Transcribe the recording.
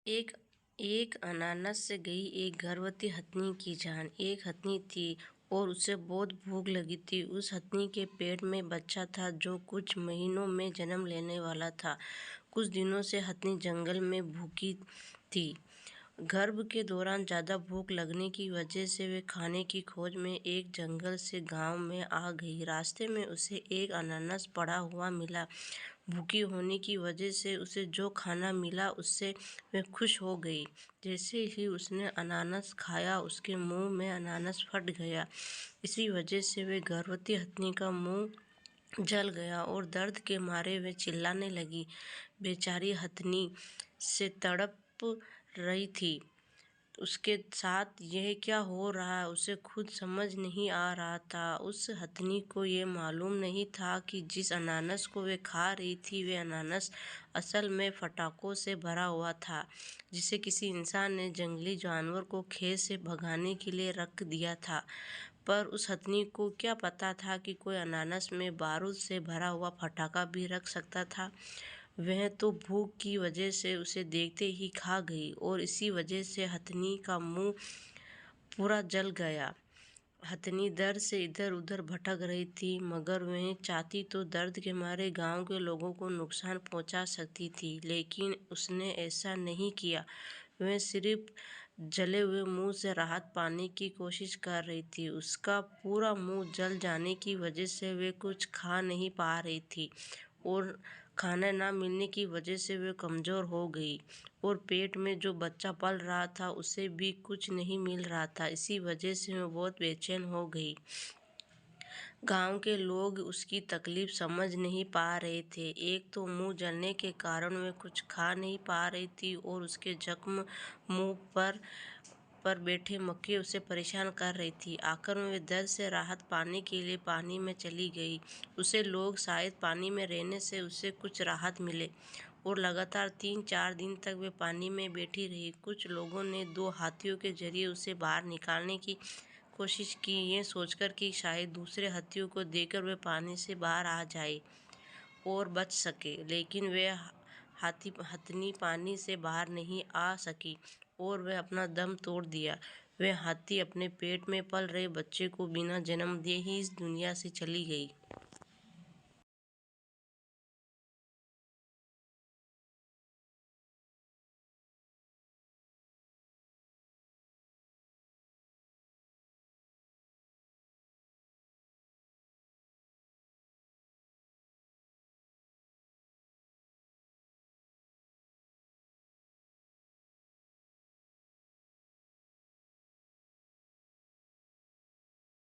एक एक अनानास से गई एक गर्भवती हथनी की जान। एक हथनी थी और उसे बहुत भूख लगी थी। उस हथनी के पेट में बच्चा था जो कुछ महीनों में जन्म लेने वाला था। कुछ दिनों से हथनी जंगल में भूखी थी। गर्भ के दौरान ज़्यादा भूख लगने की वजह से वे खाने की खोज में एक जंगल से गांव में आ गई। रास्ते में उसे एक अनानास पड़ा हुआ मिला। भूखी होने की वजह से उसे जो खाना मिला उससे वह खुश हो गई। जैसे ही उसने अनानास खाया उसके मुंह में अनानास फट गया। इसी वजह से वे गर्भवती हथनी का मुंह जल गया और दर्द के मारे वे चिल्लाने लगी। बेचारी हथनी से तड़प रही थी। उसके साथ यह क्या हो रहा है उसे खुद समझ नहीं आ रहा था। उस हथनी को ये मालूम नहीं था कि जिस अनानास को वे खा रही थी वे अनानास असल में फटाकों से भरा हुआ था, जिसे किसी इंसान ने जंगली जानवर को खेत से भगाने के लिए रख दिया था। पर उस हथनी को क्या पता था कि कोई अनानास में बारूद से भरा हुआ फटाका भी रख सकता था। वह तो भूख की वजह से उसे देखते ही खा गई और इसी वजह से हथनी का मुंह पूरा जल गया। हथनी दर्द से इधर उधर भटक रही थी, मगर वह चाहती तो दर्द के मारे गांव के लोगों को नुकसान पहुंचा सकती थी, लेकिन उसने ऐसा नहीं किया। वह सिर्फ जले हुए मुंह से राहत पाने की कोशिश कर रही थी। उसका पूरा मुंह जल जाने की वजह से वह कुछ खा नहीं पा रही थी और खाना ना मिलने की वजह से वह कमज़ोर हो गई और पेट में जो बच्चा पल रहा था उसे भी कुछ नहीं मिल रहा था। इसी वजह से वह बहुत बेचैन हो गई। गांव के लोग उसकी तकलीफ समझ नहीं पा रहे थे। एक तो मुंह जलने के कारण वह कुछ खा नहीं पा रही थी और उसके जख्म मुंह पर बैठे मक्खी उसे परेशान कर रही थी। आखिर में वे दर्द से राहत पाने के लिए पानी में चली गई। उसे लोग शायद पानी में रहने से उसे कुछ राहत मिले और लगातार 3-4 दिन तक वे पानी में बैठी रही। कुछ लोगों ने 2 हाथियों के जरिए उसे बाहर निकालने की कोशिश की, ये सोचकर कि शायद दूसरे हाथियों को देखकर वे पानी से बाहर आ जाए और बच सके, लेकिन वे हथनी पानी से बाहर नहीं आ सकी और वह अपना दम तोड़ दिया। वह हाथी अपने पेट में पल रहे बच्चे को बिना जन्म दिए ही इस दुनिया से चली गई।